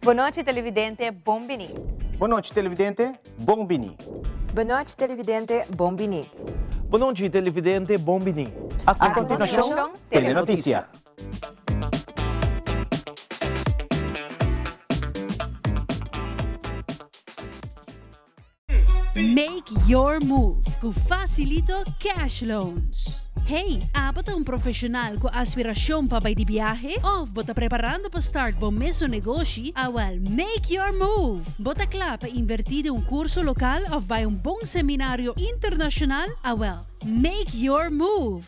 Boa noite, televidente. Bombini. Boa noite, televidente. Bombini. Boa noite, televidente. Bombini. Boa noite, televidente. Bombini. A continuación, Telenoticia. Make your move com Facilito Cash Loans. Hey, bota um profissional com aspiração para ir de viagem ou bota preparando para start bom mesmo negócio? Well, make your move. Bota claro para invertir em curso local ou vai bom seminário internacional? Well, make your move.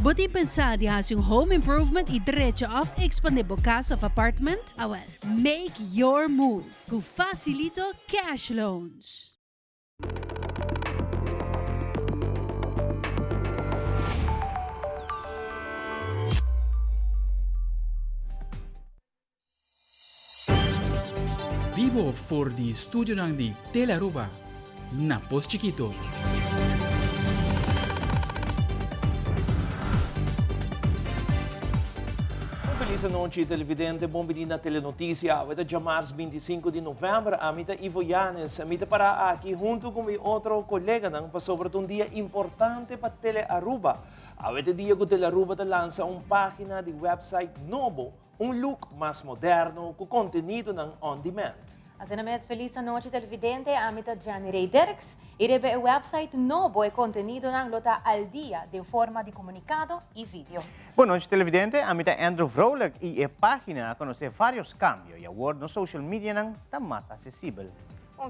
Bota pensar de fazer home improvement e direito of expandir a casa of apartment? Well, make your move com Facilito Cash Loans. Vivo voor die studio ng di Telaruba na Pos Chiquito. Feliz noite, televidente. Bombini na Telenotícia. Hoje é março 25 de novembro. A mim Ivo Yanes. A mim para aqui junto com meu outro colega para sobre um dia importante para Telearuba. A dia que Telearuba lança uma página de website novo, look mais moderno com conteúdo on demand. Assim mesmo, feliz noite, televidente. A mim Jani Ray Derks. E rebe o website novo e conteúdo não lota al dia de forma de comunicado e vídeo. Boa noite, televidente. A mim Andrew Vrolijk e a página conhece vários cambios e agora no social media não está mais acessível.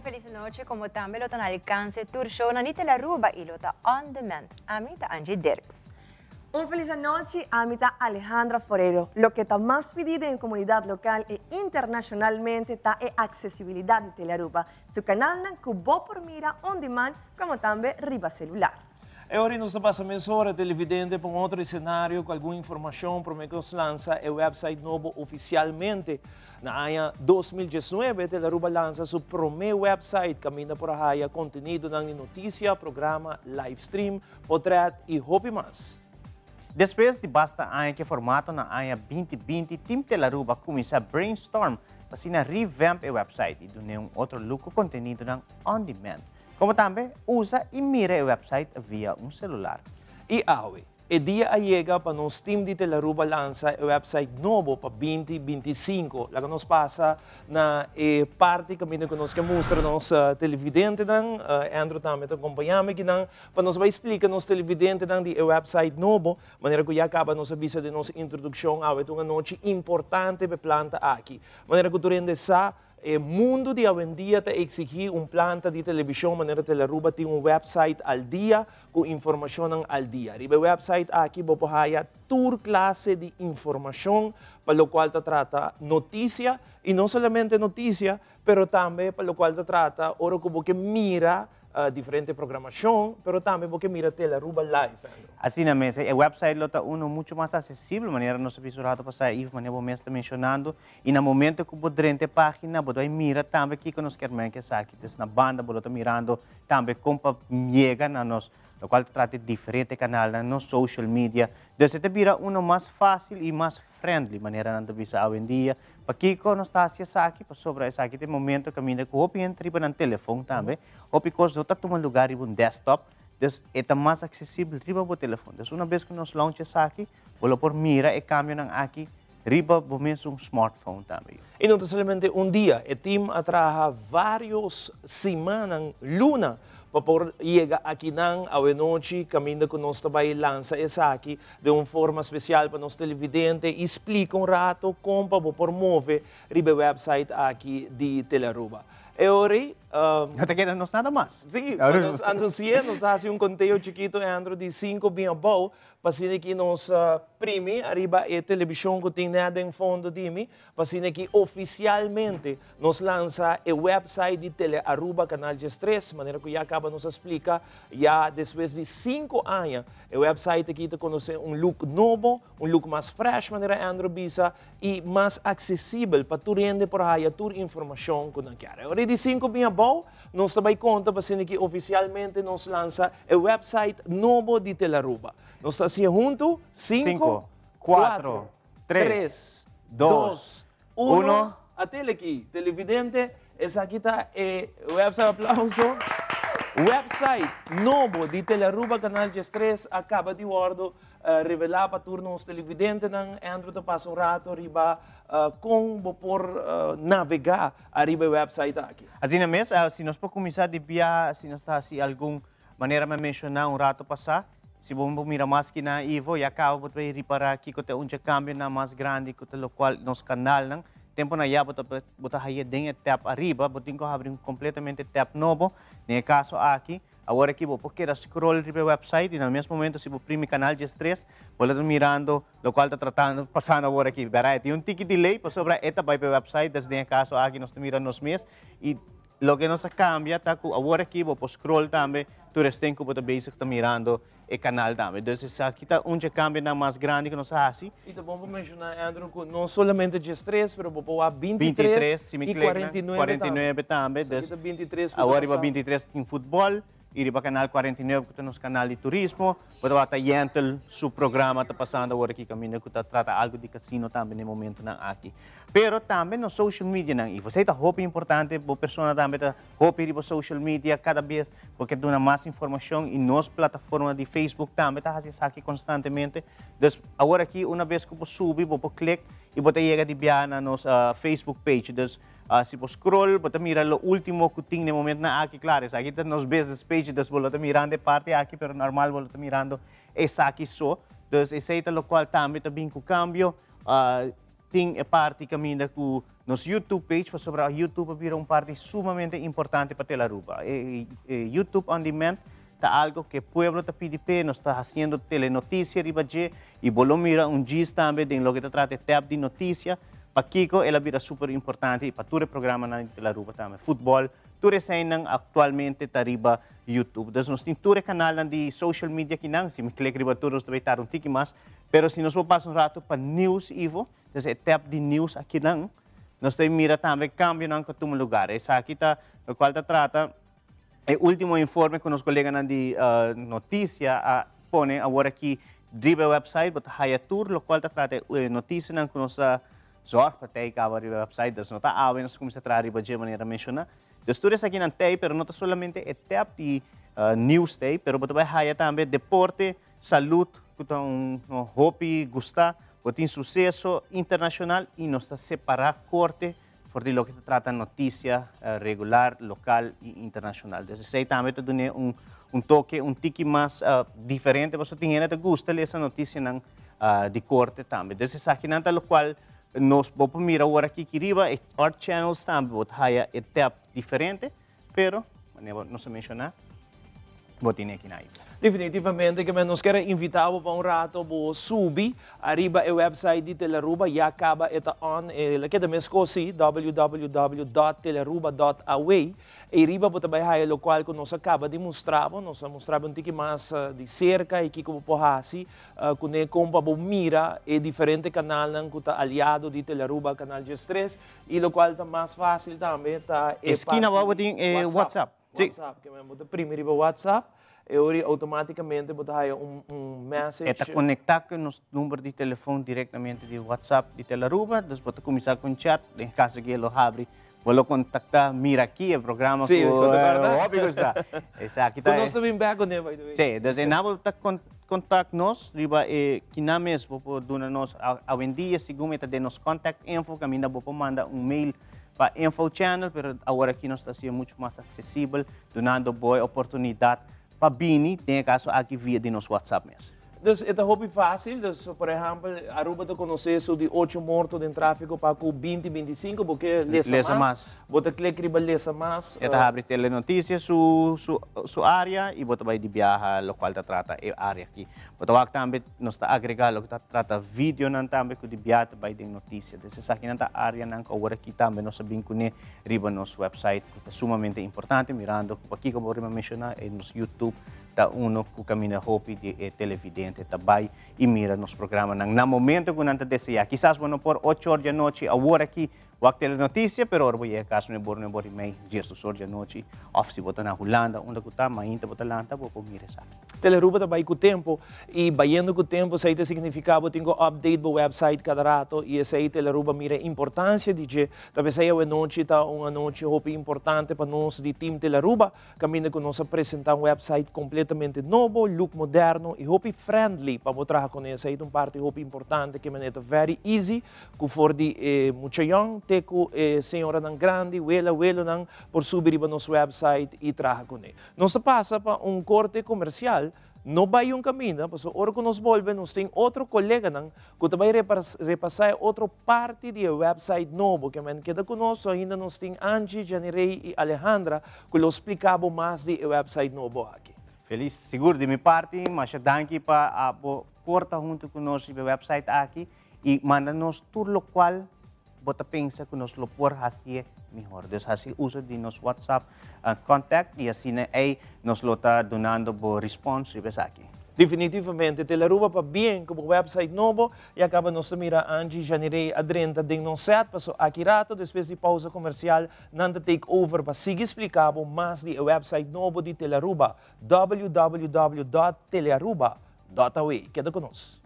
Feliz noite, como também lota no alcance tour show na Telaruba e lota on demand. A mim Angie Derks. Feliz noche a mitad Alejandra Forero. Lo que está más pedido en comunidad local e internacionalmente está la accesibilidad de Telearuba. Su canal nan cubo por mira on demand como también riba celular. E ora nós passamos hora televidente para outro cenário com alguma informação para que nos lança o website novo oficialmente. Na ano 2019, Telearuba lança seu primeiro website, caminha por aí conteúdo de notícia, programa, live stream, portrait e hobby mais. Depois de basta ano que formato na ano 2020, Team Telearuba começa a brainstorm para revamp o website e dar outro look conteúdo on demand. Como também usa e mira o website via celular. E awe, o dia chega para nós team de Telearuba lança o website novo para 2025. Lá que nós passa na parte que nós que mostra nos televidente Andrew também acompanhamos que para nós vai explicar nos televidente de website novo, maneira que já acaba nos avisa de nossa introdução a uma noite importante para planta aqui. Maneira que durante essa o mundo de hoje em dia está exigir planta de televisão, maneira Telearuba tem website al dia com informação al dia. E o website aqui vai ter toda classe de informação, para o qual trata notícia, e não somente notícia, mas também para o qual trata ora como que mira diferente programação, mas também porque mira Telearuba Live. Assim na mesa, o website está muito mais acessível, maneira não se visurado para sair, maneira como está mencionando, e no momento que você entra na página, você mira também que nós queremos que aqui, na banda, você está mirando também como chega na nós, o qual trata de diferentes canais no social media, então você vira mais fácil e mais friendly, maneira não visa hoje em dia, para que nós está aqui, para sobre essa aqui, tem momento que caminha com o entra no telefone também, ou porque você está tomando lugar em desktop. Então, é mais acessível riba o telefone. Então, uma vez que nós launchamos aqui, vamos por mira e cambio aqui, riba o mesmo smartphone também. E não somente dia, o time trabalha várias semanas, luna, para poder chegar aqui a noite, caminho que nós também lança essa aqui de uma forma especial para nós televidentes, explica rato como para promover o website aqui de Telearuba. E ora, não te quedamos nada mais. Sim, nós anunciamos, nós fazemos conteúdo chiquito, Andrew, de 5 bem bom, para que nós prime, arriba a televisão que tem nada em fundo de mim, para que oficialmente nos lança o website de Telearuba Canal G3, maneira que já acaba nos explica, já depois de 5 anos, o website aqui te conhece look novo, look mais fresh, maneira Andrew bisa, e mais acessível para tu rende por aí, toda informação que não quer. Ora, de 5 bem bom, nós também conta para que oficialmente nos lança o website novo de Telearuba. Nós estamos juntos, 5, 4, 3, 2, 1, Atele aqui, televidente, essa aqui está website, aplauso. Website novo de Telearuba Canal G3 acaba de revelar para turnos televidentes ng Andrew te passa rato riba como por navegar arriba website aqui. Assim mesmo, se nós podemos começar de via, se nós está assim alguma maneira de mencionar rato passar, se vamos mirar mais que na Ivo, e acaba de reparar aqui que tem cambio na mais grande que o qual nos canal não tempo na ia bota haya dengue tab arriba, botin ko abrir completamente tab novo, nesse caso aqui, agora aqui vou porque scroll riba website e no mesmo momento se vou prime canal G3, vou mirando o qual está tratando passando agora aqui, verdade? Tem ticket delay para sobre esta vai para website, desde nesse caso aqui nós mirando nos mês e lo que nos cambia tá que agora aqui vou scroll também, tu restem que bota basic tá mirando o canal também. Então aqui está cambio na mais grande que nós fazemos. E tá bom para mencionar, Andrew, que não somente G3, mas vou a 23 e 49 também. Agora vai 23 em futebol. E para canal 49 que nos canal de turismo, para a Yentel, seu programa está passando agora aqui caminho que está trata algo de casino também no momento não aqui. Pero também no social media não. E você está hope importante, a pessoa também está hope de social media cada vez porque dá mais informação e nos plataforma de Facebook também está fazendo aqui constantemente. Então agora aqui uma vez que você subir, você clica e você chega de via na nos Facebook page. Então se você scroll, você mira o último que tem no momento na aqui, claro, aqui está nos business page, então você mirando parte aqui, pero normal você mirando essa aqui só. Então esse é o qual também tem com cambio. Tem a parte que caminha com nos YouTube page, para sobre a YouTube vira parte sumamente importante para Telearuba. YouTube On Demand está algo que o pueblo está pedindo, nos está fazendo telenotícia e vou mira gist também de lo que está tratando tab de notícia. Para Kiko, ela vira super importante e para todo o programa na Telearuba também. Futebol, tudo isso atualmente está riba YouTube. Então, nós temos todo o canal de social media aqui, se me clica riba todos, vai estar tiki mais. Mas se nós vamos passar rato para news, Ivo, então é tab de news aqui, nós temos mira também cambio em todo lugar. Essa aqui está, o qual está trata, o último informe que os colegas de notícia põem agora aqui, riba website, mas há tour, o qual está trata notícia que nós zorg partij acaba de website, dus nota awen nós começa a trazer de maneira mencionar. Dus tudo isso aqui não tem, pero não solamente é tab de news tem, pero você vai haya também deporte, saúde, que tá hobby, gostar, tem sucesso internacional e nós está separar corte por lo que trata notícia regular, local e internacional. Dus isso aí também te dá toque, tique mais diferente, você tem gente que gosta dessa notícia de corte também. Dus isso aqui não tá o qual nos vamos mirar agora aqui que riba, art channels também, vou ter tab diferente, pero, não se mencionar, vou ter aqui na Definitivamente que nos quer invitar para rato para subir arriba o website de Telearuba e acaba está on que da mescosi www.telearuba.away e riba para baixar o qual que nos acaba de mostrar, nos mostrava tique mais de cerca e que como porrasi com compa mira e diferente canal que está aliado de Telearuba canal G3 e o qual está mais fácil também está esquina vai ter WhatsApp. WhatsApp que me bota primeiro WhatsApp e automaticamente botar message. Está conectado com o número de telefone diretamente de WhatsApp de Telearuba, depois pode começar com chat, em caso que ele abre, vou contactar, mira aqui o programa que óbvio está. Exato. Nós também bem com ele, by the way. Sim, então não está contact nos, riba que na mesmo por dona nos a vendia segundo está de nos contact info, caminha vou mandar mail para info channel, pero agora aqui nós está sendo muito mais acessível, dando boa oportunidade para Bini, tem caso aqui via de nosso WhatsApp mesmo. Então, é hobby fácil. Então, por exemplo, Aruba te conhece de 8 mortos em tráfego para 20, 25, porque lesa mais. Você clica em lesa mais. É abre telenotícias su área e você vai de viajar, o qual trata a área aqui. Você também nos está agregando o que trata vídeo não também que de viajar vai de notícias. Então, essa aqui na área não que agora aqui também nós sabemos que riba nosso website que é sumamente importante, mirando aqui como eu mencionar é nos YouTube. Tá que caminha hopi de televidente também e mira nos programas. No momento que nós desejar, quizás bueno por 8 horas da noite, agora aqui Wak telenotícia, pero ora voy a caso nebor may gesto sorja noche, of si bota na Holanda, onde kuta mainta bota lanta, bo po mire sa. Teleruba também com o tempo e baiando com o tempo, isso aí significava tenho update do website cada rato e isso aí Teleruba mira a importância de que talvez aí a noite tá uma noite roupa importante para nós de time Teleruba, caminha com nós apresentar um website completamente novo, look moderno e roupa friendly para mostrar com isso aí parte roupa importante que é very easy, que for de muito young, teco senhora não grande, wela não por subir para nosso website e traga com ele. Nós passa para corte comercial. No vai caminho, porque agora que nós volvemos, nós temos outro colega que vai repassar outra parte do website novo, que queda conosco, ainda nós temos Angie, Janirei e Alejandra, que lo explicavam mais do website novo aqui. Feliz, seguro de minha parte, mas danke para porta junto conosco o website aqui e manda-nos tudo o qual você pensa que nós lo por fazer melhor. Então, assim, usa de nosso WhatsApp contact e assim aí nós lo está donando por response aqui. Definitivamente, Teleruba para bem como website novo e acaba nós mira Angie, Janirei, Adrenta, de não set, passou aqui rato, depois de pausa comercial, nanda take over para seguir explicado mais de website novo de Teleruba, www.teleruba.away. Queda conosco.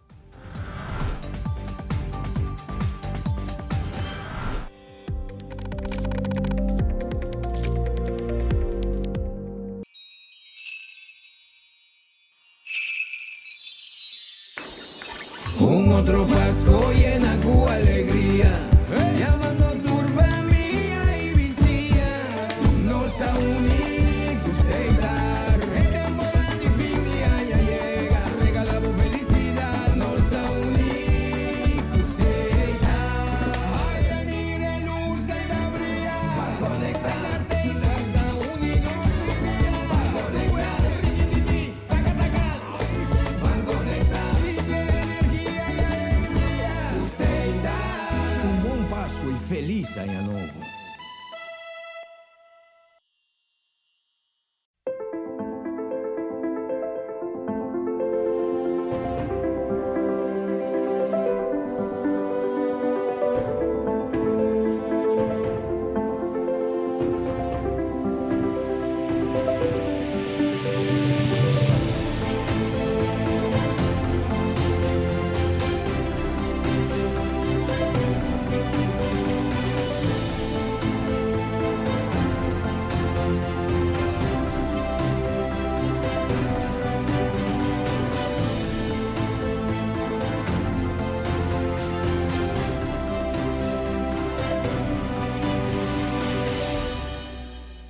Un otro Pascua llena con alegría, llamando turba mía y vicía, no está único aceitar, el temporada de fin de año llega, regalamos felicidad, no está único aceitar, ay, mire luz y da brilla, para conectar la aceita, está único aceitar, para conectar, riquititi, taca, taca, para conectar. Páscoa e feliz Ano Novo.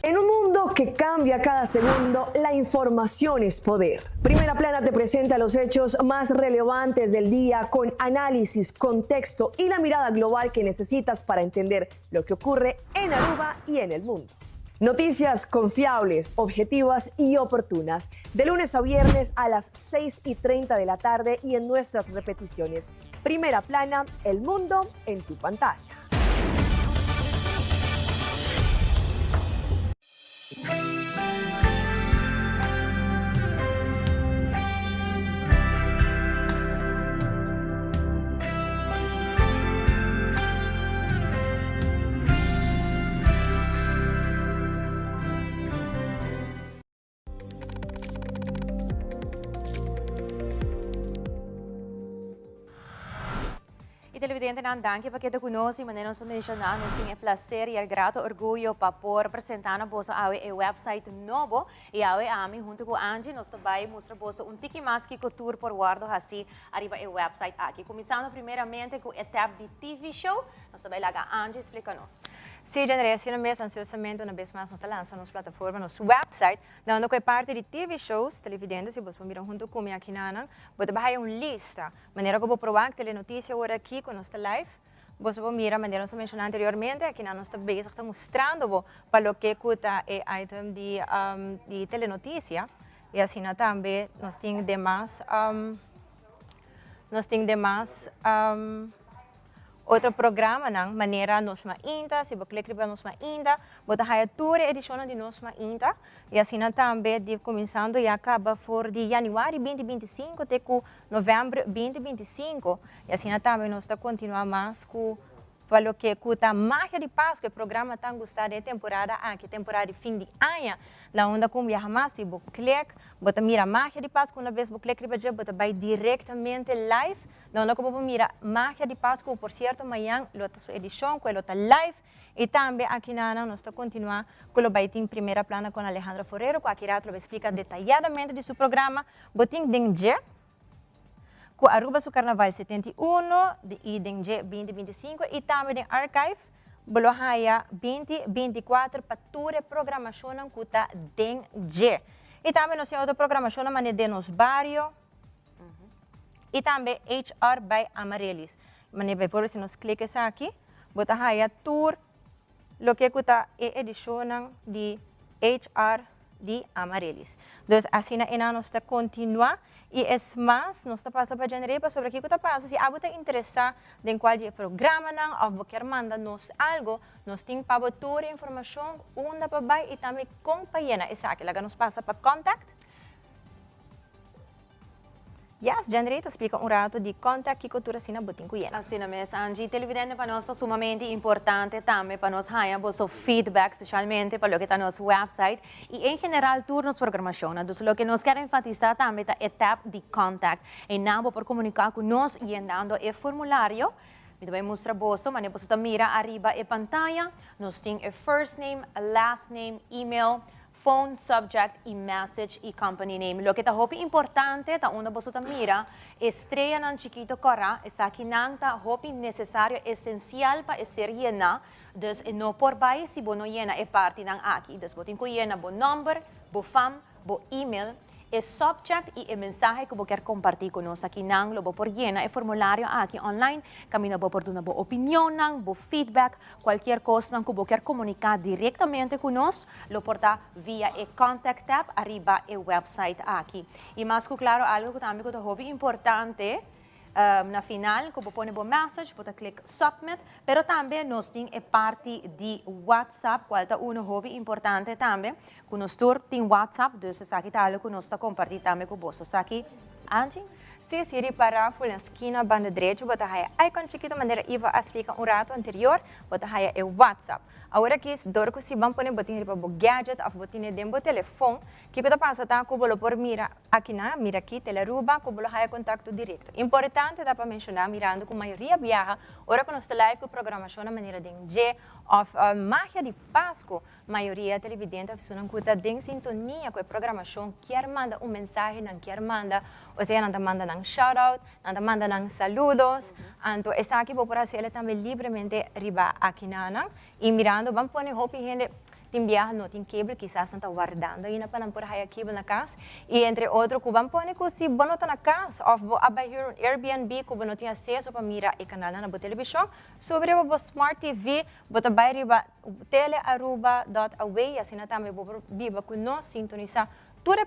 En un mundo que cambia cada segundo, la información es poder. Primera Plana te presenta los hechos más relevantes del día con análisis, contexto y la mirada global que necesitas para entender lo que ocurre en Aruba y en el mundo. Noticias confiables, objetivas y oportunas, de lunes a viernes a las 6:30 de la tarde y en nuestras repeticiones. Primera Plana, el mundo en tu pantalla. Televidente nan danke pa kita conosci, mas nós mencionar, nós temos o prazer e o grato orgulho para por apresentar na bolsa a website novo e a mim junto com Angie nós também mostra bolsa tiki mais que tour por guardo assim arriba o website aqui. Começando primeiramente com a tab de TV show, nós também lá a Angie explica-nos. Sim, generação mesmo ansiosamente uma vez mais nós está lançando nossa plataforma, nosso website, dando que parte de TV shows, televidentes, e vocês miram junto com aqui na vou trabalhar uma lista, maneira que vou provar que telenotícia agora aqui com nossa live, você vai mirar, maneira que mencionei anteriormente, aqui na nossa base está mostrando para o que custa o item de telenotícia, e assim também nós temos demais, outro programa, maneira nós mainda, se você clicar para nós mainda, você vai toda a edição de nós mainda, e assim também de começando e acaba for de janeiro 2025 até novembro 2025, e assim também nós está continuando mais com para lo que cuta magia de Páscoa, el programa tan gustado de temporada aqui, temporada de fin de año, la onda com viaja mais, se você clica, bota mira magia de Páscoa, uma vez você clica, bota vai diretamente live, la onda como mira magia de Páscoa, por cierto, amanhã, lota sua edição, com lota live, e também aqui na nós está continuar com o baiting primeira plana com Alejandra Forero, com aqui rato explica detalhadamente de seu programa, botin dengue, com Aruba su Carnaval 71, e dengue 2025, e também de Archive, Bolohaya 2024, para toda a programação com a dengue. E também nós temos outra programação na de nos barrios, e também HR by Amarelis. Mas, por exemplo, se nós clicamos aqui, bota aí tour, lo que cuta é edição de HR de Amarelis. Então, assim, nós está continuar e é mais, nós está passando para generar sobre o que está passando. Se você está interessado em qual programa não, ou quer mandar nos algo, nós temos para toda a informação, onde para vai e também companhia. Isso aqui, lá nos passa para contact. Yes, Generator explica rato de contact que cultura sina buting kuyena. Assim mesmo, Angie, televidente para nós é sumamente importante também para nós ganhar vosso feedback, especialmente para o que está no nosso website e em geral turnos programação. Então, o que nós queremos enfatizar também é a etapa de contact. E não por comunicar com nós e dando o formulário. Eu vou mostrar vosso, mas você mira arriba a pantalla. Nós temos a first name, a last name, email, phone, subject, e message, e company name. Lo que está hopi importante, ta una boso ta mira, estrella nan chiquito corra, esa que nan ta hopi necesario, esencial para ser llena, dus no por bai si bo no llena e parte nan aquí. Dus botin ko llena bo number, bo fam, bo email, e subject e mensaje que você quer compartir conosco aqui não, lo por llena, e formulário aqui online, caminho por dar uma opinião, bo feedback, qualquer coisa que você quer comunicar diretamente conosco, lo porta via e contact tab arriba e website aqui. E mais claro, algo que também é muito importante, na final, que você põe o message, você clica submit, pero também nós temos a parte de WhatsApp, qual é um hobby importante também, que nós temos WhatsApp, então isso aqui é algo que nós compartilhamos também com você. Isso aqui, Angie? Se siri para na esquina banda direita, bota aí icon chiquito, maneira Iva explica rato anterior, bota aí o WhatsApp. Agora que dorco se vão pôr botin para o gadget, ou botin dentro do telefone, que quando passa tá com bolo por mira aqui na, mira aqui, teleruba, com bolo aí contato direto. Importante dá para mencionar mirando com a maioria viaja, ora que nós live com programação na maneira de of magia de Páscoa, maioria televidente não cuta em sintonia com a programação, quer manda mensagem, não quer manda, ou seja, não manda um shout-out, não manda um saludos, então essa aqui vou por fazer também livremente riba aqui na, e mirando, vamos pôr hopi gente tem viaja no tem quebra, quizás não está guardando e na para por aí aqui na casa e entre outro que vamos pôr que se não está na casa ou abaixo um Airbnb que não tem acesso para mirar o canal na televisão sobre o Smart TV bota bairiba telearuba.away assim também vou viva com nós sintonizar toda a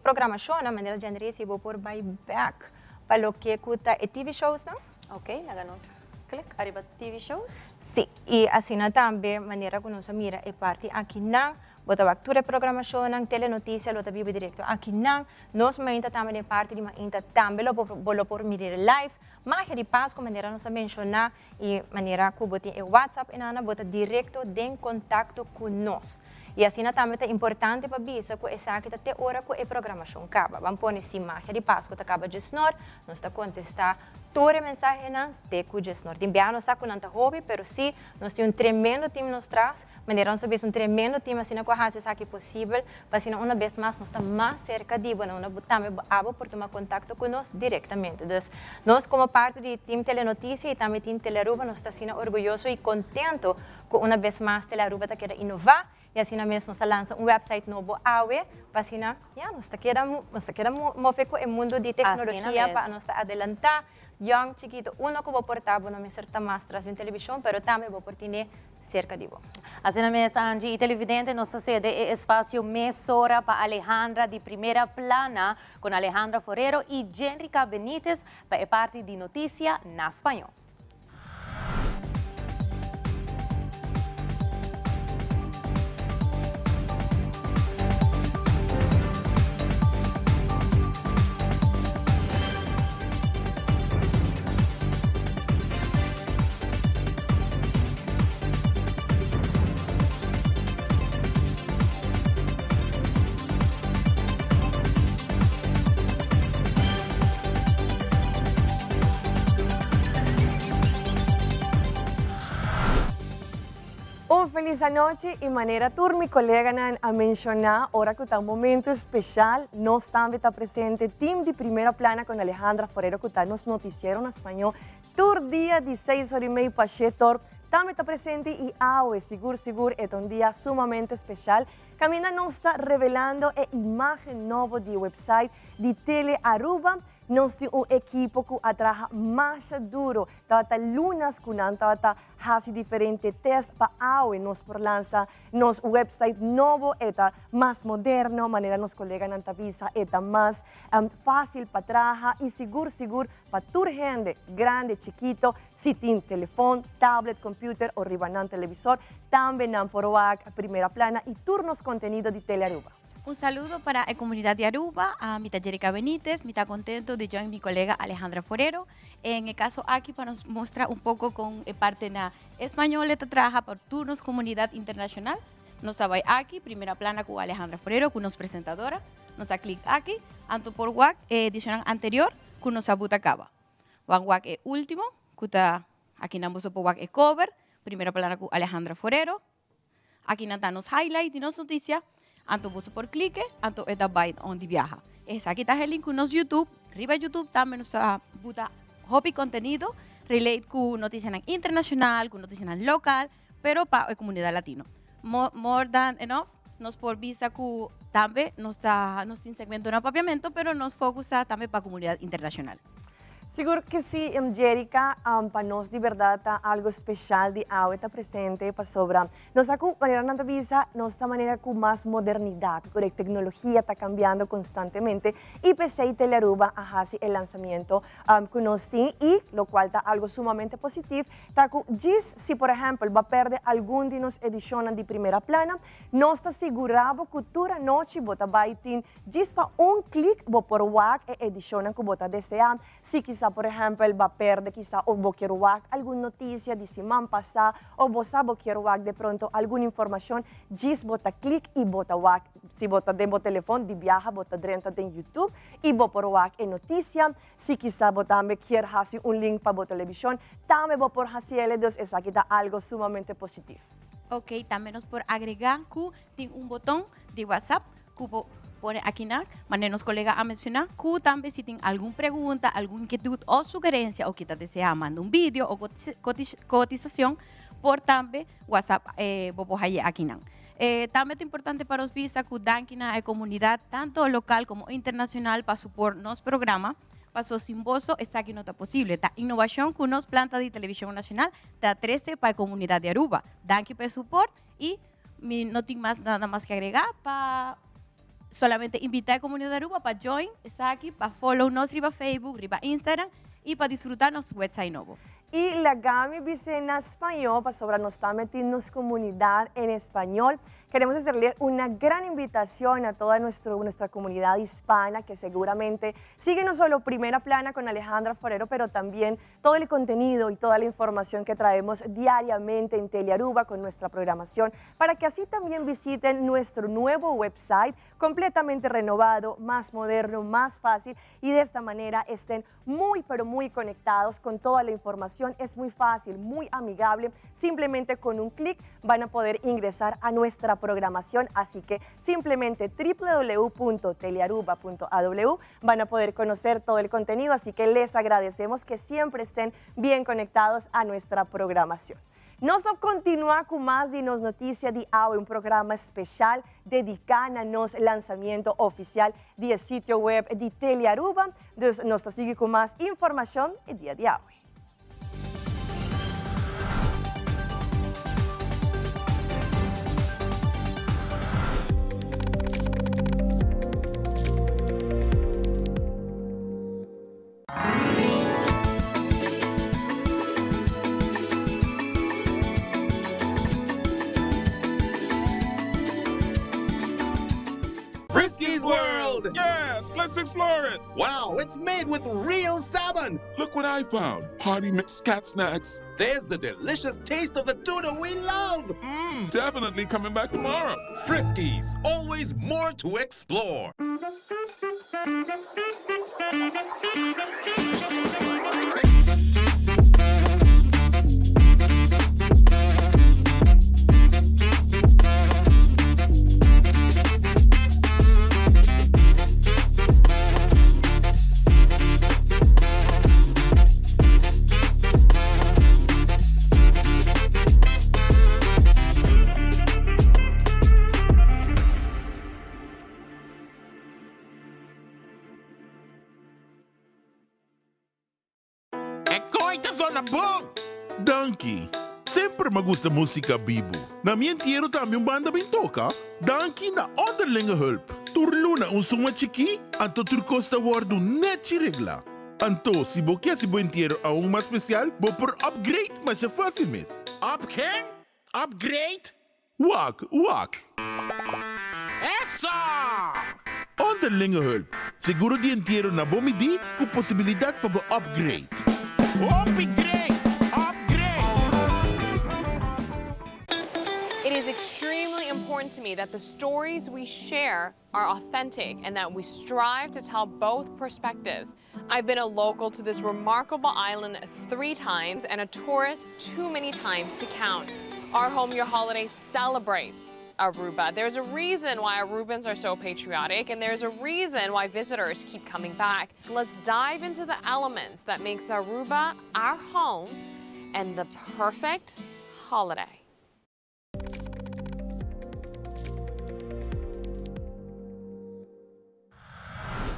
programação na maneira de generar se vou por back para o que cuta e TV shows não? Ok, háganos. Click arriba TV shows. Sim, e assim também maneira que nós mira é parte aqui não, bota toda a programação não, telenotícia, lo vivo direto aqui não, nós ainda também parte de ainda também lo por mirar live, magia de Páscoa maneira nós mencionar e maneira que bote o WhatsApp e nana bota direto em contato conosco. E assim também é importante para bisa que essa aqui até hora que a programação acaba. Vamos pôr se magia de Páscoa acaba de snor, nós está contestar toda a mensagem não te que de snor. Enviar nós está com nanta hobby, pero sim nós temos time nos traz, maneira nós sabemos tremendo time assim na coisa essa aqui possível, para assim uma vez mais nós está mais cerca de bueno, nós também abo por tomar contato conosco diretamente. Então nós como parte do time Telenotícia e também time Telearuba nós está sendo orgulhoso e contento que uma vez mais Telearuba está querendo inovar. E assim mesmo nós lança website novo AWE, para assim nós queremos mover com o mundo de tecnologia para nós adelantar, young, chiquito, uno que vou portar, não me certa mais traz em televisão, pero também vou portar cerca de você. Assim mesmo, Angie, e televidente, nossa sede é espaço Mesora para Alejandra de primeira plana, com Alejandra Forero e Jenrica Benítez, para parte de notícia na espanhol. Un feliz noche e maneira turmi colega a mencionar ora que está um momento especial. Nós também está presente time de primeira plana com Alejandra Forero que está nos noticiero em espanhol. Tur dia de 6h30 para 7h. Também está presente e Aue Sigur é um dia sumamente especial. Camina nos está revelando a imagem nova de website de Tele Aruba. Nós temos equipo que trabalha mais duro. Tata lunas que não tata faz diferentes testes para Aue nos por lança nos website novo eta mais moderno, maneira nos colegas não avisa eta mais fácil para trabalhar e seguro para toda gente, grande, chiquito, se tem telefone, tablet, computer ou ribanan televisor, também não por primeira plana e turnos contenido de Tele Aruba. Un saludo para la comunidad de Aruba, a mi Jerica Benítez, mi está contento de join mi colega Alejandra Forero. En el caso aquí para nos mostrar un poco con parte na español, esta trabaja por turnos comunidad internacional. Nos va aquí, primera plana con Alejandra Forero, con nos presentadora. Nos da clic aquí, anto por WAC, edición anterior, con nos abutacaba. WAC último, que está aquí en ambos por WAC cover, primera plana con Alejandra Forero. Aquí nos highlight y nos noticia. Anto vos por clique, anto eta byte onde viaja. Es aquí está el link con nos YouTube, arriba YouTube también nos buta hobby contenido, relate con noticias internacional, con noticias local, pero para la comunidad latino. More than enough, nos por visa que también nos tiene segmento de apapiamento, pero nos focusa también para la comunidad internacional. Seguro que sí, Jerica, para nós de verdade está algo especial de Aue está presente para sobra. Nossa maneira de visa, nossa maneira com mais modernidade, porque a tecnologia está cambiando constantemente e PC e Tele Aruba hace el lançamento que nós tem e lo cual está algo sumamente positivo. Tá que diz se por exemplo vai perder algum de nos edições de primeira plana, nós está segurado que toda noite bota vai ter diz para clique vou por WAC e edição que bota desejar. Se quizá, por ejemplo, va a perder, quizá, o vos quiero alguna noticia de semana pasada, o vos quiero de pronto alguna información, gis bota clic y bota WAC. Si bota de bo teléfono, de viaja, bota dentro de YouTube y vos por WAC en noticia. Si quizá bota me quiere hacer un link para bo televisión, también vos por hacer es aquí está algo sumamente positivo. Ok, también nos por agregar que tiene un botón de WhatsApp que pone aquí, manera nos colega a mencionar que también si tienen alguna pregunta, alguna inquietud o sugerencia o que te desea mandar un vídeo o cotización por también WhatsApp aquí. También es importante para los visas que dan la comunidad tanto local como internacional para supor nos programa para su simboso es aquí no está posible. La innovación que nos planta de televisión nacional está 13 para la comunidad de Aruba. Dan que para support y no tengo nada más que agregar para solamente invitar a la comunidad de Aruba para join, está aquí, para follow nos riba Facebook, riba Instagram y para disfrutar nuestro website nuevo. Y la Gami dice en español, para sobre nos está metiendo comunidad en español. Queremos hacerle una gran invitación a toda nuestra comunidad hispana que seguramente sigue no solo Primera Plana con Alejandra Forero, pero también todo el contenido y toda la información que traemos diariamente en Tele Aruba con nuestra programación, para que así también visiten nuestro nuevo website completamente renovado, más moderno, más fácil y de esta manera estén muy pero muy conectados con toda la información. Es muy fácil, muy amigable, simplemente con un clic van a poder ingresar a nuestra programación, así que simplemente www.telearuba.aw van a poder conocer todo el contenido, así que les agradecemos que siempre estén bien conectados a nuestra programación. Nós vamos continuar con más de nos noticias de Aue, un programa especial dedicado a nos lanzamiento oficial del sitio web de Tele Aruba. Entonces, nos sigue con más información el día de Aue. Frisky's World! Yes, let's explore it! Wow, it's made with real salmon! Look what I found. Party mixed cat snacks. There's the delicious taste of the tuna we love! Definitely coming back tomorrow. Frisky's, always more to explore. aqui. Sempre me gusta música bibo. Na minha entierro também banda bem toca. Danki na onderlinge hulp. Turluna som chiqui, anto turcosta wardu net regla. Anto, se bo quer se bo entierro a uma especial, bo por upgrade, mas é fácil mesmo. Up quem? Upgrade? Wak. Essa! Onderlinge hulp. Seguro de entierro na bomidi com possibilidade para upgrade. Upgrade! It is extremely important to me that the stories we share are authentic and that we strive to tell both perspectives. I've been a local to this remarkable island 3 times and a tourist too many times to count. Our Home Your Holiday celebrates Aruba. There's a reason why Arubans are so patriotic, and there's a reason why visitors keep coming back. Let's dive into the elements that makes Aruba our home and the perfect holiday.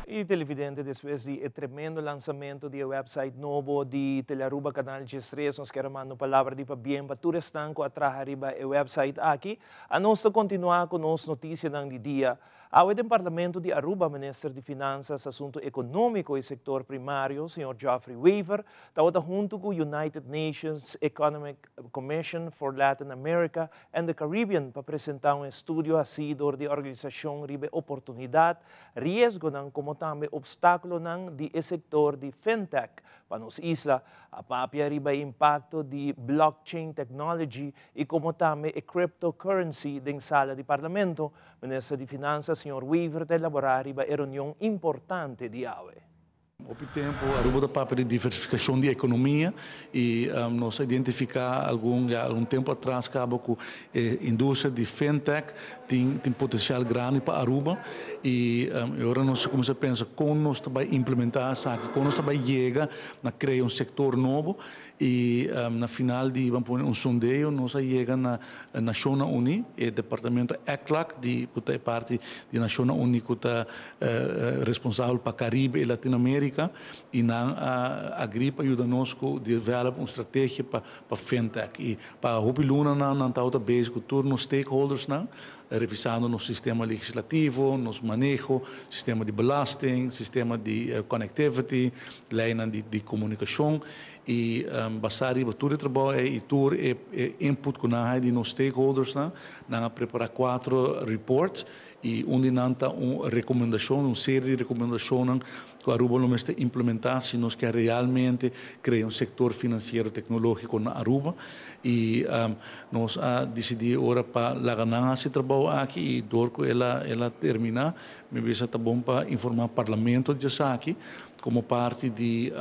E televidente, depois do tremendo lançamento do website novo de Telearuba Canal G3, nós queremos mandar uma palavra de bem para todos que estão atrás do website aqui. A nós continuar com as notícias do dia. Ao Parlamento de Aruba, Ministro de Finanças, Assunto Econômico e Setor Primário, Sr. Geoffrey Weaver, estava junto com o United Nations Economic Commission for Latin America and the Caribbean para apresentar estudo acidor de organização ribe oportunidade, risco como também obstáculo de setor de fintech para nos isla, a papia riba impacto de blockchain technology e como também cryptocurrency em sala de Parlamento. Ministro de Finanças, Sr. Weaver, elaborar riba reunião importante de AUE. Op het tempo, Aruba da papel de diversificação da economia e nós identificar algum tempo atrás acaba com a indústria de fintech tem potencial grande para Aruba e agora nós começamos a pensar como nós vai implementar essa, como nós vai chegar a criar setor novo e na final de vamos pôr sondeio nós chega na Nações Unidas e departamento ECLAC de que é parte da Nações Unidas que está responsável para Caribe e Latinoamérica e a gripe ajuda-nos a desenvolver uma estratégia para fintech e para a Luna não está base com todos os stakeholders revisando nosso sistema legislativo, nosso manejo, sistema de belasting, sistema de connectivity, lijnen de comunicação e basari todo o trabalho e todo input com a de nos stakeholders na preparar 4 reports e onde nanta uma recomendação, uma série de recomendações que a Aruba não está implementar se nós quer realmente criar setor financeiro tecnológico na Aruba e nós decidimos agora para largar esse trabalho aqui e dor que ela terminar, me vejo está bom para informar o Parlamento de aqui como parte de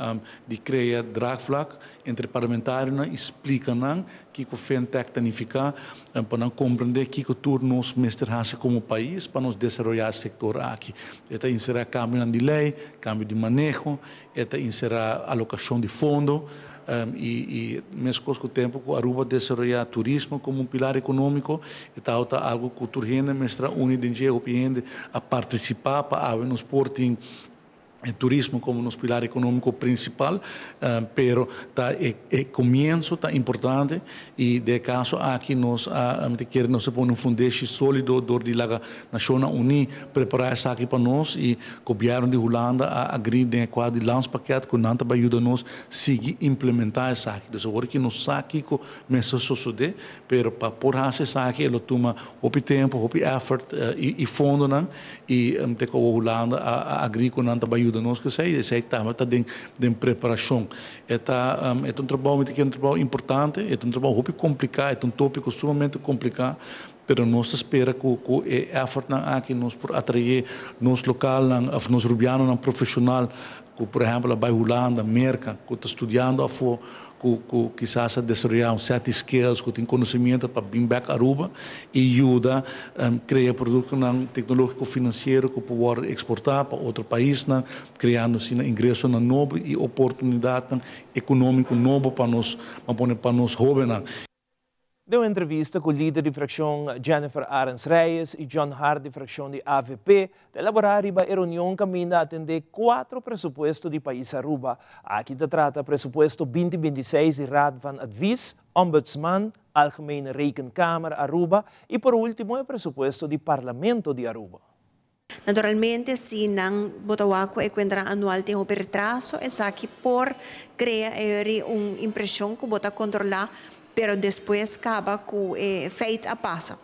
criar drag flag entre parlamentares explicando que o fintech tanifica para compreender que tudo nós mestres como país para nos desenvolver o setor aqui. Está inserir cambio de lei, cambio de manejo, está inserir alocação de fundo e mesmo com o tempo que a Aruba desenvolver turismo como pilar econômico, está algo que o gente mestra unidade a participar para haver nos porting turismo como nosso pilar econômico principal, pero o começo está importante e de caso aqui nós queremos pôr fundamento sólido de la Nações Unidas preparar isso aqui para nós e o governo de Holanda agride em quadro de lançamento que não vai ajudar nós seguir implementar isso aqui. Então agora que nós aqui com mesmo suceder, pero para por isso aqui ele toma o tempo, o effort e fundo e te com Holanda agride que não vai ajudar nós que sei está de preparação é um trabalho importante é um trabalho muito complicado é um tópico sumamente complicado pero nós espera que o effort aqui nós por atrair nos local nos rubianos profissional que por exemplo vai Holanda América que está estudando a que quizás a desenvolver certos skills, que tem conhecimento para vir back a Aruba e ajuda a criar produto tecnológico financeiro que pode exportar para outro país, criando assim ingresso novo e oportunidade econômica nova para nós jovens. Deu uma entrevista com o líder de fração Jennifer Arens Reyes e John Hart de fração de AVP, de elaborar a reunião caminha a atender 4 pressupostos de país Aruba. Aqui se trata pressuposto 2026 de Raad van Advies, Ombudsman, Algemene Rekenkamer Aruba e por último o pressuposto de Parlamento de Aruba. Naturalmente, se não botar o encontro anual tem um retraso, é aqui por criar uma impressão que bota controlar, pero depois acaba com feito a passa.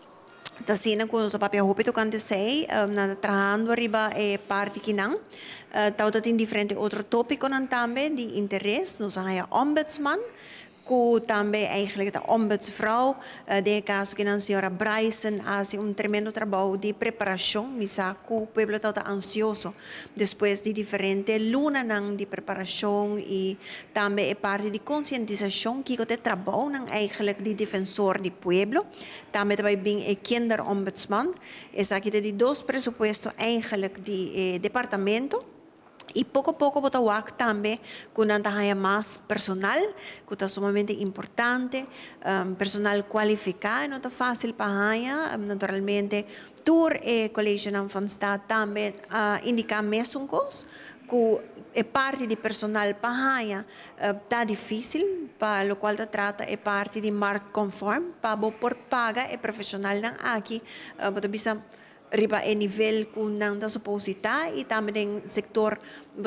Tá sendo com o papel hope tocante sei, na trabalhando arriba parte que não, tá tem diferente outro tópico não também de interesse, nós há ombudsman, que também eigenlijk a ombudsvrouw, de caso que a senhora Bryson faz tremendo trabalho de preparação, misa que o povo está ansioso depois de diferente luna de preparação e também é parte de conscientização que o trabalho eigenlijk de defensor do povo, também bem é kinderombudsman, é aqui de 2 pressupostos eigenlijk de departamento. E pouco a pouco botawak também com mais personal, que está sumamente importante, personal qualificado, não está fácil para naturalmente, tour e colégio não van Stad também indicar mesmo que é parte de personal para está difícil, para o qual trata é parte de marco conforme, para por paga é profissional aqui, bota bisa riba e nível que não está suposita e também no setor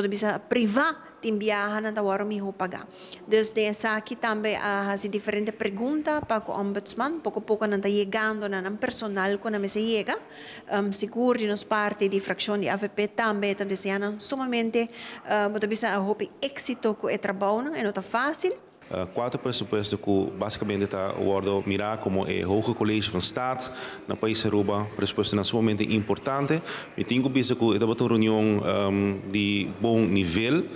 bisa privado tem viaja na tawaro mi pagar. Desde essa aqui também há diferentes perguntas para o ombudsman, pouco a pouco não está chegando na personal quando me se chega, seguro de nos parte de fração de AVP também está desejando sumamente bisa êxito com o trabalho, não está fácil. 4 pressupostos que basicamente está mirar como o Hoge College van Staat na país Aruba, pressuposto sumamente importante. Eu tenho visto que é uma reunião de bom nível,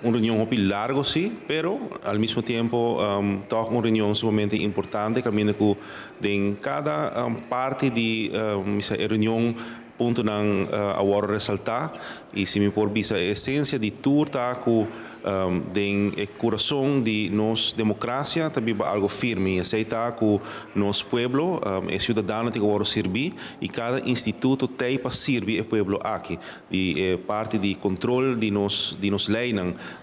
uma reunião larga sim, pero ao mesmo tempo tá uma reunião sumamente importante, caminho que em cada parte de reunião ponto não agora ressaltar e se me por visa a essência de tudo tá com den coração de nossa democracia também algo firme, aceitar que nosso pueblo é cidadão que agora servir e cada instituto tem para servir o pueblo aqui, de parte de controle de nos leis,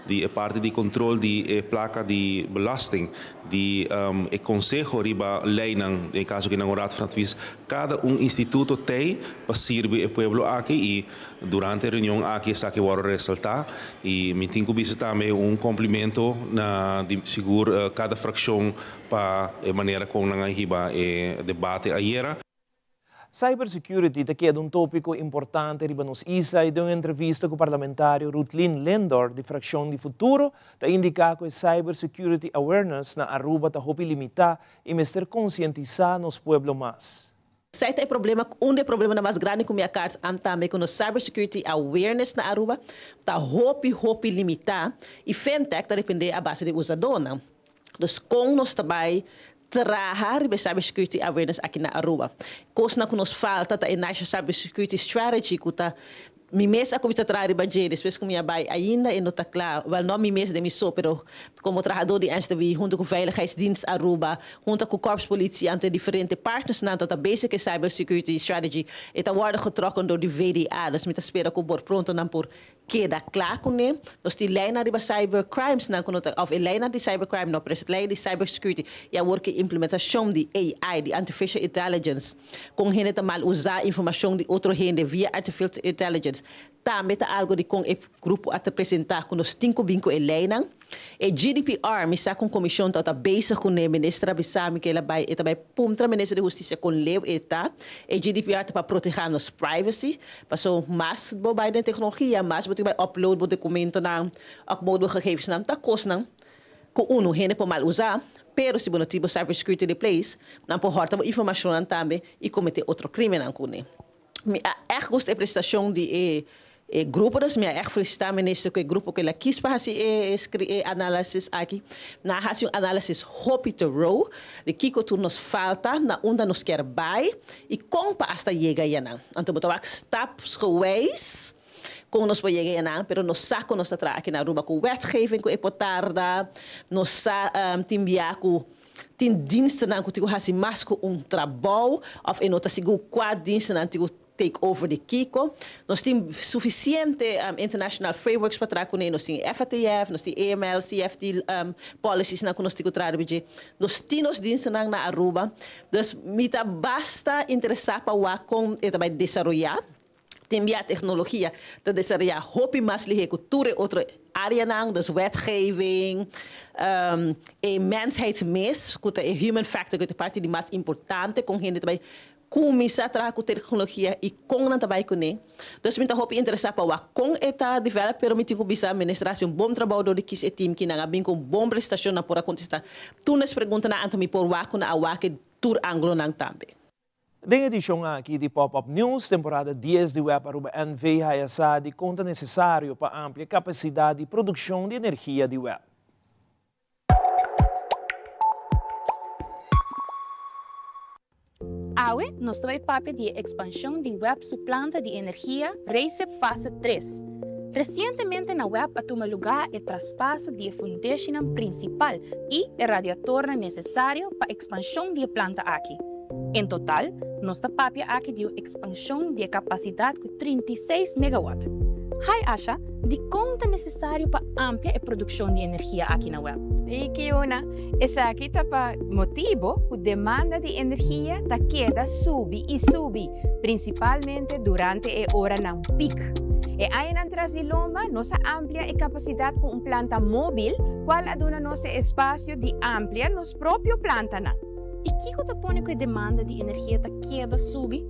de parte de controle de placa de belasting, de conselho riba lei, em caso que não raad van advies, cada instituto tem para servir o pueblo aqui e durante a reunião aqui está que agora ressaltar e me tenho visto também cumprimento de seguro cada fração para a maneira como nós riba debate ayer. Cybersecurity é tópico importante riba nos isa e de uma entrevista com o parlamentário Rutlin Lendor de fração de futuro está indicar que cybersecurity awareness na Aruba está hopi limitar e mestre conscientizar nos pueblo mais. Certo é problema, dos problemas mais grandes com minha carta também com o cybersecurity awareness na Aruba está hopi limitar e fintech está depender a base de usador. Então, com nós também trabalhar de cybersecurity awareness aqui na Aruba. Coisa que nos falta é a nossa cybersecurity strategy que está mi mês a começar a trabalhar depois que minha bai ainda não está claro, não mi mês de missão, pero como trabalhador de NSTV, junto com Veiligheidsdienst Aruba, junto com o Corps Politie, entre diferentes partners, na tota basic cybersecurity strategy, está worden getrokken door de VDA, dus met espera que por pronto não por queda claro com ele, nós temos lei na riba cybercrimes, não of lei na de cybercrime, não precisa lei de cybersecurity, e a work implementação de AI, de artificial intelligence, com gente tá mal usar informação de outro gente via artificial intelligence. Também está algo de com o grupo a apresentar com os 5 binco eleina. E GDPR, me sa com comissão está base com o ministra Bissami que ela vai puntra ministra de justiça com leu eta. E GDPR está para proteger nos privacy, passou mais bobai da tecnologia, mais botar vai upload o documento na upload os gegevens na tá coisa com uno gente por mal usar. Pero se bonito cybersecurity de place, não por horta informação também e cometer outro crime não com ele. Me echt gosto a prestação de grupo das minha echt felicitar ministro que grupo que ela quis para fazer análise aqui na fazer análise hope to row de que nos falta na onde nos quer vai e como para hasta chegar aí não então botar steps geweest com nós para chegar não, pero nós saco nós atrás aqui na Aruba com wetgeving com epotarda nós timbiar com Tem diensten na que hasi mais com trabalho, of em outra sigo quatro diensten na take over de Kiko. Nós temos suficiente international frameworks para trabalhar, nós temos FATF, nós temos AML, CFT policies na que nós temos trabalhar. Nós temos diensten na Aruba. Dus mita basta interessar para o com e também desenvolver. Tem a tecnologia te desarrollar hopi mais lihe cultura outra área nang, dus wetgeving, mensheidsmis, que é human factor, que é parte de mais importante com gente também começar a trabalhar com tecnologia e com não também com né. Dus minta hopi interessar para com eta developer me tinha bisa administração bom trabalho do que esse time que na bem com bom prestação na por contestar. Tu nas pergunta na antami por wa com a wa que tour anglo nang também. Den edição aqui de Pop-Up News, temporada 10 de Web Aruba NV Hayasa, de conta necessário para amplia capacidade de produção de energia de web. Awe, nós também papel de expansão de web suplanta de energia RECEP fase 3. Recentemente na web toma lugar o traspasso de fundação principal e o radiador necessário para a expansão de planta aqui. Em total, nossa papia aqui deu expansão de capacidade de 36 MW. Hai acha de conta necessário para amplia a produção de energia aqui na web. E Kiona, essa aqui está para motivo que a demanda de energia está queda sube e sube, principalmente durante a hora não peak. E aí na Trasilomba, nossa amplia a capacidade com planta móvel, qual aduna nosso espaço de amplia nos próprio planta na. E que você põe que a demanda de energia da queda sube?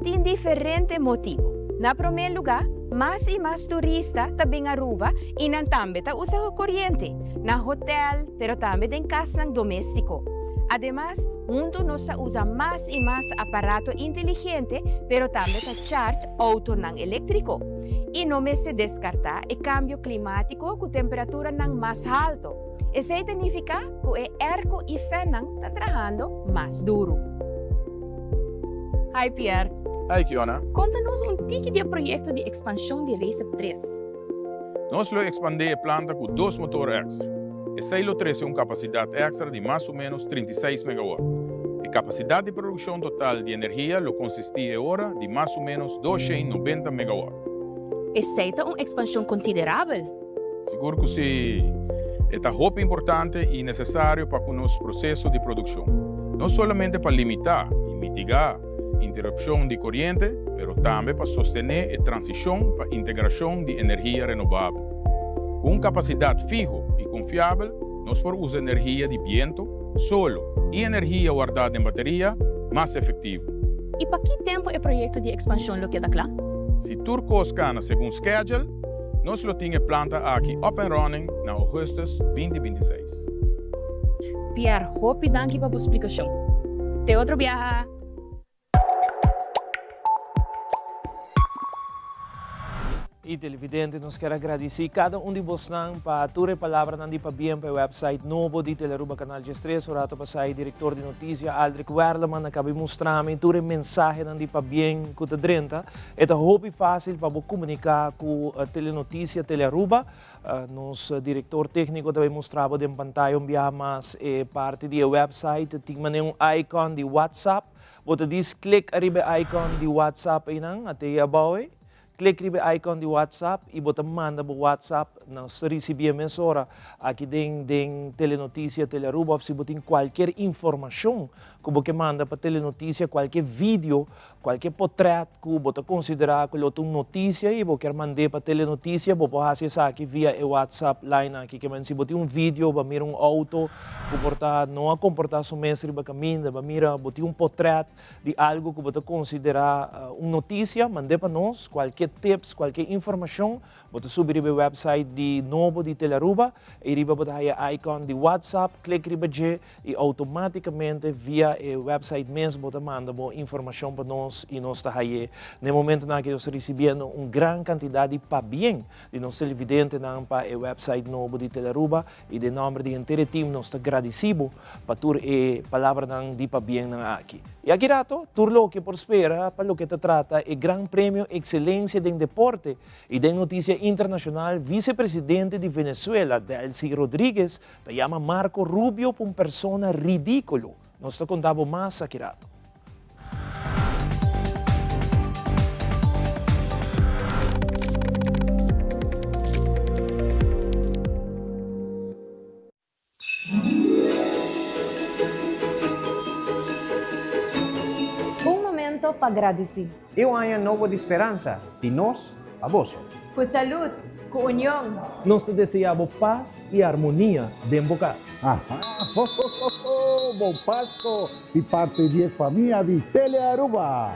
Tem diferente motivo. Na primeiro lugar, mais e mais turistas também Aruba e não também usa a corrente. Na hotel, pero também em casa doméstico. Además, mundo nos usa mais e mais aparato inteligente, pero também charge auto não elétrico. E não me se descartar o cambio climático com temperatura não mais alto. Isso significa que o erco e fenang está trabalhando mais duro. Hi Pierre. Hi Kiona. Conta-nos tique de projeto de expansão de RECEP 3. Nós vamos expandir a planta com 2 motores extra. Esse aí oferece uma capacidade extra de mais ou menos 36 MW. A capacidade de produção total de energia consiste agora de mais ou menos 290 MW. Essa é uma expansão considerável? Seguro que sim. É muito importante e necessário para o nosso processo de produção. Não somente para limitar e mitigar a interrupção de corrente, mas também para sostener a transição para a integração de energia renovável. Com capacidade fija e confiável, nós podemos usar energia de vento, solo e energia guardada em bateria mais efetivo. E para que tempo o projeto de expansão lo queda claro? Se tudo corre segundo schedule, nós temos planta aqui up and running na agosto 2026. Pierre, hope danke para a explicação. Te outro viaja. E televidente, nós queremos agradecer cada de vocês para a tua palavra para bem para o website novo de Teleruba Canal G3, o rato passai diretor de notícia Aldrich Werleman acaba mostrando tua mensagem para bem com a drenta. É muito fácil para comunicar com a telenotícia Teleruba. Nosso diretor técnico também mostrava em pantalla mas parte do website tem icon de WhatsApp. Você diz clique arriba icon de WhatsApp até abaixo. Clique no icon de WhatsApp e você manda para o WhatsApp, nós recebemos mensagem aqui den telenotícia Teleruba, se você tem qualquer informação que você manda para telenotícia, qualquer vídeo, qualquer portrait que você considerar que é uma notícia e você quer mandar para telenotícia, você pode fazer isso aqui via o WhatsApp line aqui, que se você tem um vídeo, para mirar um auto, não comportar somente para caminho, para mirar, você tem um portrait de algo que você considerar uma notícia, mande para nós, qualquer tips, qualquer informação, você subir no website de novo de Teleruba, e riba você a icon de WhatsApp, clique riba e automaticamente via o website mesmo você manda boa informação para nós e nós está aí. No momento que nós recebendo uma grande quantidade para bem de nós televidentes para o website novo de Teleruba e de nome de inteiro time nós está agradecido para a palavra de para bem aqui. E aqui rato, turlo que prospera para lo que te trata o Gran Prêmio Excelência em Deporte e de notícia internacional, vice-presidente de Venezuela, Delcy Rodríguez, te chama Marco Rubio por uma persona ridículo. Nós te contamos mais aqui rato. Para agradecer. Eu há novo de esperança, de nós a vós. Com saúde, com união. Nós te desejamos paz e harmonia dentro de casa. Bom Páscoa e parte de família de Telearuba.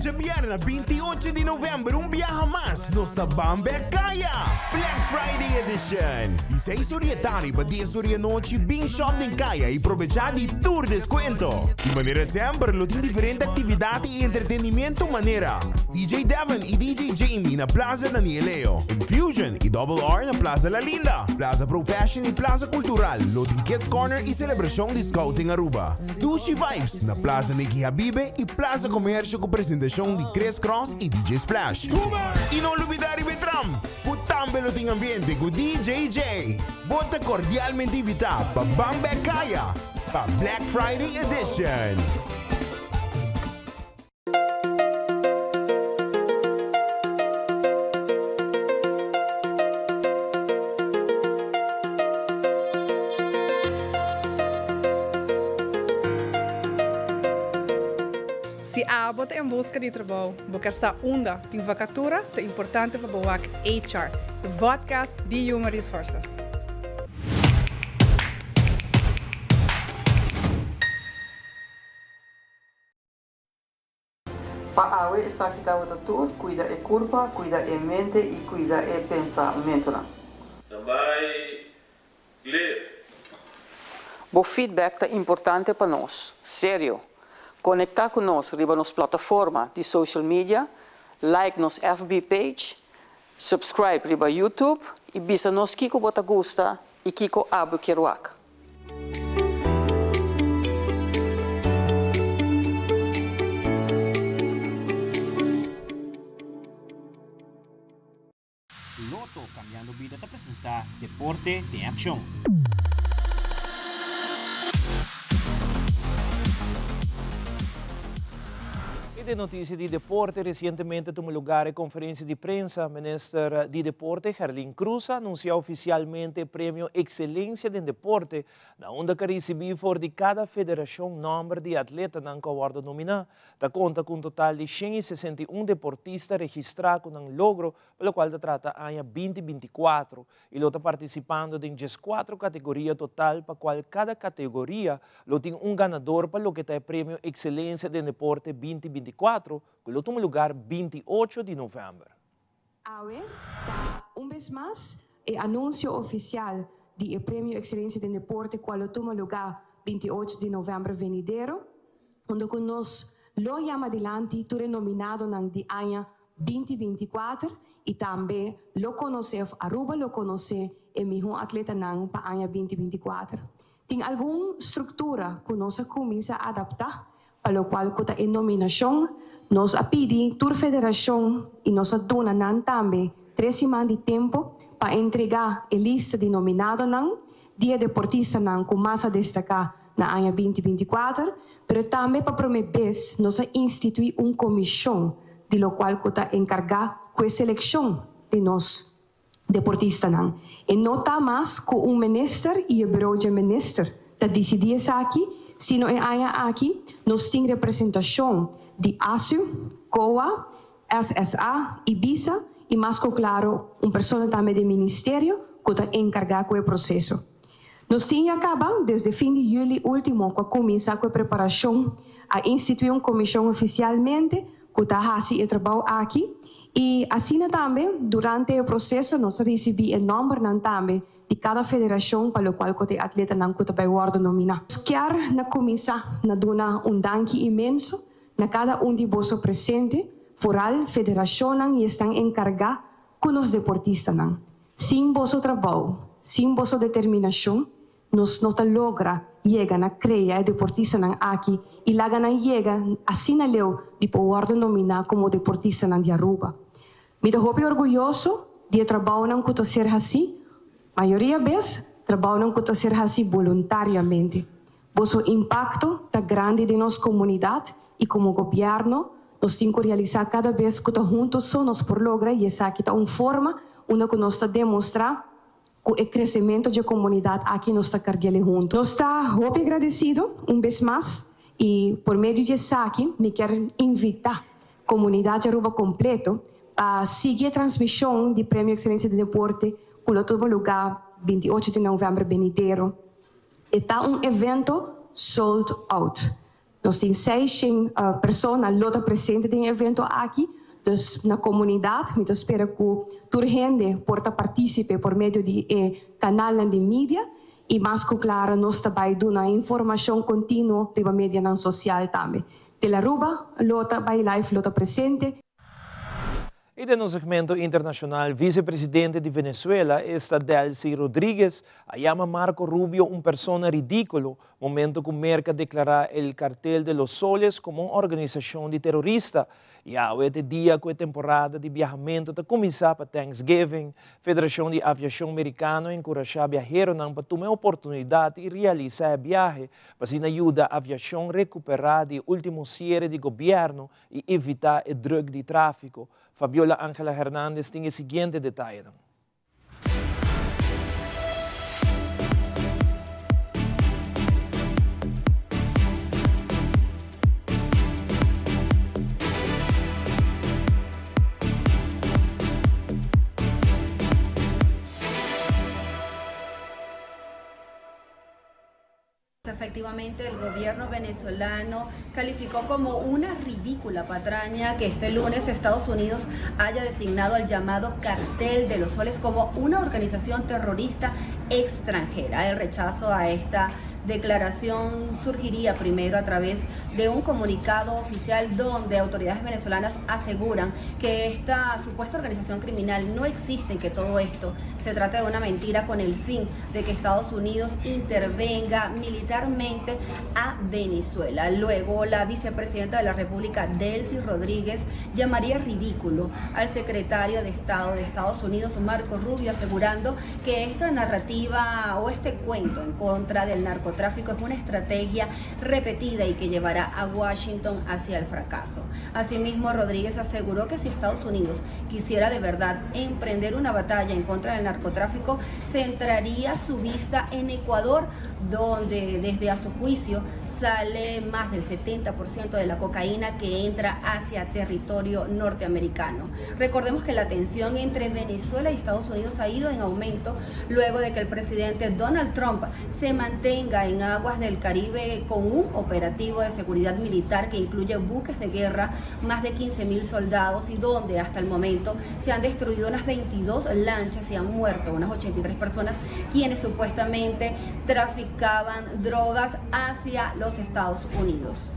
Ya viernes 28 de novembro, viaja más nos Bambecaya Black Friday Edition. 16 horas tarde para 10 horas noche, bem shop em Kaya e aproveitar de tour descuento. De maneira sempre, lo tem diferente atividade e entretenimento maneira. DJ Devon e DJ Jamie na Plaza Danieleo. Infusion e Double R na Plaza La Linda. Plaza Pro Fashion e Plaza Cultural. Lo tem Kids Corner e celebração de Scouting Aruba. Dushi Vibes na Plaza Nikki Habibe e Plaza Comércio com apresentação de Chris Cross e DJ Splash. E não olvidar Betram, o também lo tem ambiente com DJ J. Bota cordialmente invitado para Bambecaya, para Black Friday Edition. Se a bota em busca de trabalho, buscar essa onda de vacatura é importante para o HR, o podcast de Human Resources. Para a essa que está o tutor, cuida a curva, cuida a mente e cuida o pensamento. Também ler. O feedback é importante para nós, sério. Conectar conosco riba nas plataformas de social media, like nos FB page, subscribe riba YouTube e bisa nos kiko bota gusta e kiko abu kiruak. Loto Cambiando Vida te apresenta Deporte de Acción. De notícia de deporte, recentemente tomou lugar a conferência de prensa. Ministra de Deporte, Gerlin Cruz, anunciou oficialmente o Prêmio Excelência em Deporte, na onde que recebeu for de cada federação número de atleta na awardo nominal. Da conta com um total de 161 deportistas registrados com um logro, pelo qual se trata a ano 2024. E ele está participando em 14 categorias total, para qual cada categoria tem um ganador para o que está o Prêmio Excelência em Deporte 2024. Que lo toma lugar 28 de novembro. AUE dá vez mais o anúncio oficial do Prêmio Excelência em Deporte, qual toma lugar 28 de novembro venidero, onde nós lo chama adelante, tu nominado no ano 2024 e também lo conhece, Aruba lo conhece o melhor atleta para o ano 2024. Tem alguma estrutura que nós começa a adaptar, para o qual com a nominação nós pedimos toda a federação e nós donamos também 3 semanas de tempo para entregar a lista de nominados de deportistas com mais a destacar no ano 2024, mas também para prometer nós instituir uma comissão de lo qual está encarregada com a seleção de nós deportistas. E não está mais com ministro e o bureau de ministro que decidir isso aqui. Sino aqui, nós temos representação de ASU, COA, SSA, Ibiza e, mais claro, uma pessoa também do Ministério que está encarregada com o processo. Nós temos acabado, desde fim de julho último, com a começar com a preparação a instituir uma comissão oficialmente que está fazendo o trabalho aqui. E assim também, durante o processo, nós recebemos o número também de cada federação para o qual o atleta não vai guardar nominar. Quero na começar na dona danke imenso na cada de vós presente, foral federação e estão encarregados con los deportistas. Sin vosso trabajo, sin vossa determinação, nós não logra llegar a crear deportista aqui e lá gana chega assim na leu de poder nominar como deportista de Aruba. Me dá orgulhoso de trabalhar com ser assim, maioria vez trabalham com ser assim voluntariamente. Vosso impacto está grande de nossa comunidade e como governo nós temos que realizar cada vez que juntos somos por lograr e essa aqui está uma forma onde nós demonstrar o crescimento da comunidade aqui nós está carregando juntos. Nós está muito agradecido uma vez mais e por meio disso aqui me quero invitar a comunidade Aruba completo a seguir a transmissão do Prêmio Excelência do Deporte com o todo lugar 28 de novembro venidero. Está um evento sold out. Nós temos 600 pessoas lota presente no evento aqui. Dus na comunidade, me espera que toda gente porta participe por meio de canal de mídia e mais que claro, nós também damos informação contínua pela mídia social também. De la Aruba, lota by live, lota presente. E no segmento internacional, vice-presidente de Venezuela está Delcy Rodríguez, llama Marco Rubio una persona ridículo, momento que merca declarar el cartel de los soles como una organización de terrorista. E este dia que a temporada de viajamento está começar para Thanksgiving, Federação de Aviação Americana encoraja viajeros para tomar a oportunidade e realizar a viagem para assim ajudar a aviação a recuperar de último cierre de governo e evitar o druk de tráfico. Fabiola Ángela Hernández tem o seguinte detalhe. Efectivamente, el gobierno venezolano calificó como una ridícula patraña que este lunes Estados Unidos haya designado al llamado Cartel de los Soles como una organización terrorista extranjera. El rechazo a esta declaración surgiría primero a través de un comunicado oficial donde autoridades venezolanas aseguran que esta supuesta organización criminal no existe y que todo esto se trata de una mentira con el fin de que Estados Unidos intervenga militarmente a Venezuela. Luego, la vicepresidenta de la República, Delcy Rodríguez, llamaría ridículo al secretario de Estado de Estados Unidos, Marco Rubio, asegurando que esta narrativa o este cuento en contra del narcotráfico es una estrategia repetida y que llevará a Washington hacia el fracaso. Asimismo, Rodríguez aseguró que si Estados Unidos quisiera de verdad emprender una batalla en contra del narcotráfico, centraría su vista en Ecuador, donde desde a su juicio sale más del 70% de la cocaína que entra hacia territorio norteamericano. Recordemos que la tensión entre Venezuela y Estados Unidos ha ido en aumento luego de que el presidente Donald Trump se mantenga en aguas del Caribe con un operativo de seguridad militar que incluye buques de guerra, más de 15.000 soldados y donde hasta el momento se han destruido unas 22 lanchas y han muerto unas 83 personas quienes supuestamente traficaban drogas hacia los Estados Unidos.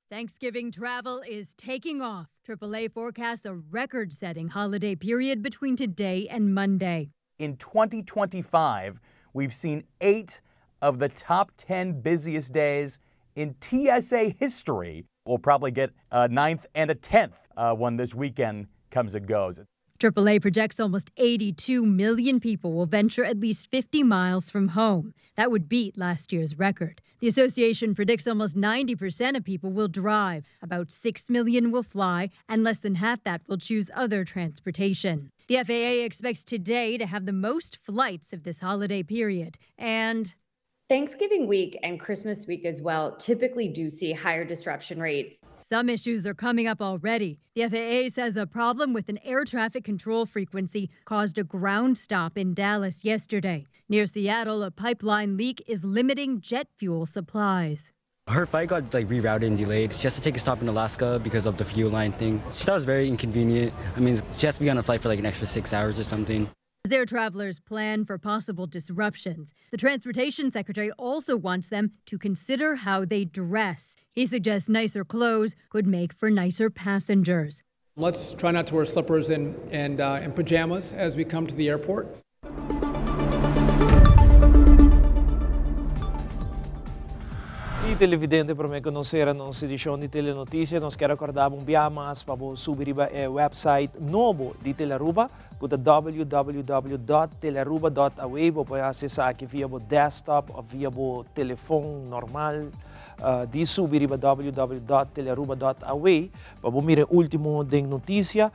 Thanksgiving travel is taking off. AAA forecasts a record-setting holiday period between today and Monday. In 2025, we've seen 8 of the top 10 busiest days in TSA history. We'll probably get a 9th and a 10th when this weekend comes and goes. AAA projects almost 82 million people will venture at least 50 miles from home. That would beat last year's record. The association predicts almost 90% of people will drive, about 6 million will fly, and less than half that will choose other transportation. The FAA expects today to have the most flights of this holiday period, and Thanksgiving week and Christmas week as well typically do see higher disruption rates. Some issues are coming up already. The FAA says a problem with an air traffic control frequency caused a ground stop in Dallas yesterday. Near Seattle, a pipeline leak is limiting jet fuel supplies. Her flight got rerouted and delayed. She has to take a stop in Alaska because of the fuel line thing. She thought it was very inconvenient. I mean, she has to be on a flight for an extra 6 hours or something. As air travelers plan for possible disruptions, the Transportation Secretary also wants them to consider how they dress. He suggests nicer clothes could make for nicer passengers. Let's try not to wear slippers and pajamas as we come to the airport. E televidente, para me conhecer a nossa edição de Telenotícia, nós queremos recordar dia mais para subir o website novo de Telearuba, que é www.telearuba.aw. Você pode acessar aqui via o desktop ou via o telefone normal. De subir para www.telearuba.aw para mirar o último de notícia,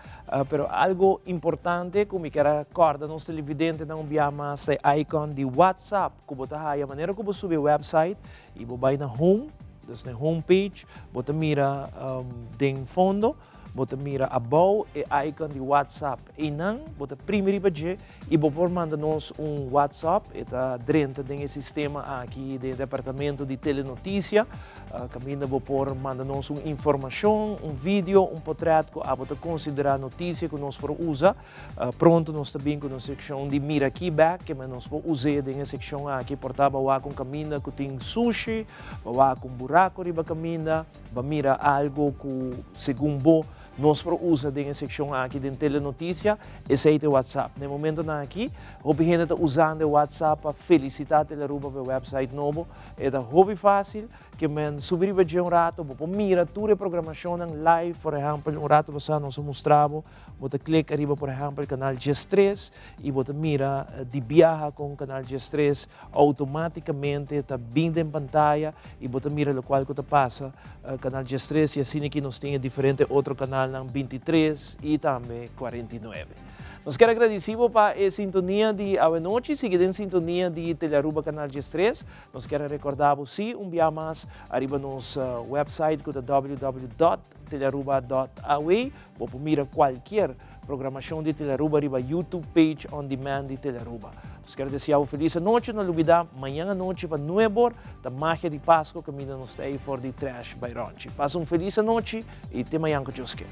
pero algo importante como eu quero recordar nos televidentes não via mais a icon de WhatsApp, que você a maneira que você subir o website e você vai na home, na homepage, você mira de fundo, você mira abaixo e icon de WhatsApp. E não, você primeiro vai e você manda-nos WhatsApp, está dentro do sistema aqui do departamento de telenotícia. Caminho você manda-nos informação, vídeo, portrait que você considera notícia que nós usa. Pronto, nós também com a seção de mira aqui back, que nós usar na seção aqui, portava com caminho que tem sushi, com buraco riba caminho, mira algo que segundo nós usa na seção aqui de telenotícia, esse é o WhatsApp. No momento aqui, o gente está usando o WhatsApp para felicitar a Telearuba para o website novo. É hobby fácil, que subir rato, mira toda a programação live, por exemplo, rato você nos mostrava, você clica arriba, por exemplo, canal GES3 e você mira de viaja com o canal GES3, automaticamente está bem em pantalla e você mira o qual que passa canal GES3 e assim aqui nós temos diferente outro canal 23 e também 49. Nós quero agradecer para a sintonia de Ave Noite, seguida em sintonia de Telearuba Canal G3. Nós quero recordar você dia mais arriba nos website que é www.telearuba.aw. Você mira qualquer programação de Telearuba arriba YouTube page on demand de Telearuba. Nós quero desejar uma feliz noite, não olvidar, amanhã à noite para 9 horas, da Magia de Páscoa, caminho nos aí for de Trash by Ronchi. Passa uma feliz noite e até amanhã com Deus quer.